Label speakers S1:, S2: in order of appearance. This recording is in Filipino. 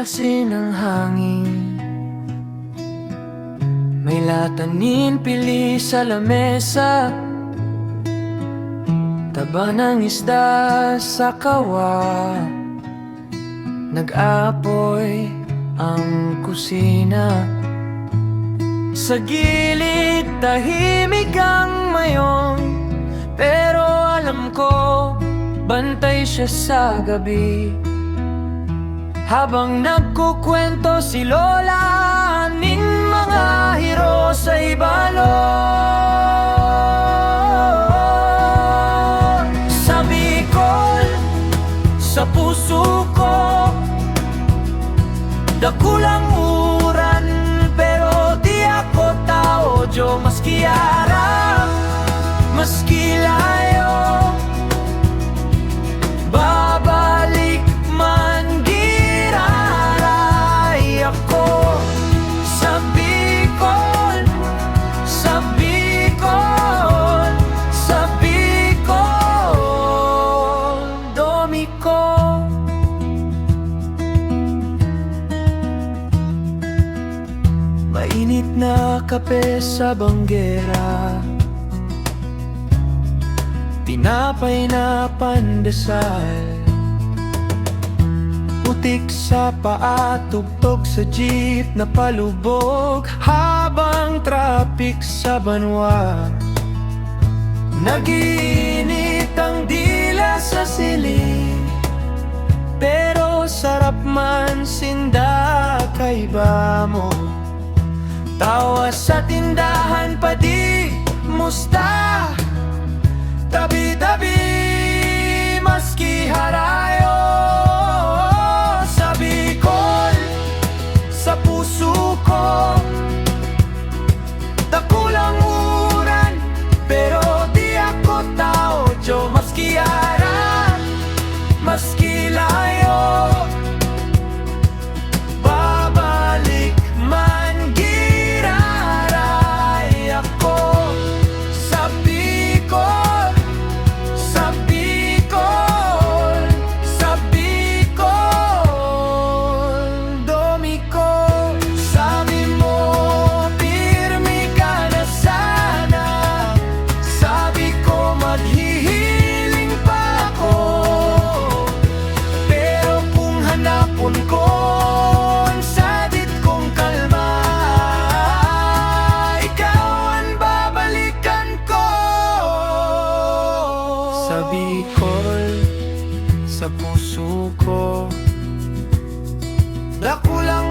S1: asin ng hangin. May latanin pili sa lamesa, taba ng isda sa kawa. Nag-aapoy ang kusina, sa gilid tahimik ang mayon. Pero alam ko, bantay siya sa gabi. Habang nagkukwento si Lola ning mga hero sa ibalon. Sa Bicol, sa puso ko, dakulang uran, pero di ako tao, Diyo. Maski arang, maski layo, babalik man giraray ako. Sa Bicol, sa Bicol, sa Bicol, domi ko. Mainit na kape sa banggera, tinapay na pandesal, putik sa paa, tugtog sa jeep na palubog, habang traffic sa Banwa. Nag-iinit ang dila sa siling, pero sarap man sinda kaiba mo. Tawa sa tindahan pa di musta, tabi-tabi maski harayo. Sa Bicol, sa puso ko, dakulang uran, pero di ako tao, Diyo. Maski ara, maski layo, babalik man giraray ako. Sa Bicol, sa Bicol, sa Bicol, domi ko. Sabi mo, pirmi ka na sana, sabi ko maghihiling pa ako. Pero kung hanapon ko sa dit kong kalma, ikaw ang babalikan ko. Sa Bicol, sa puso ko, dakulang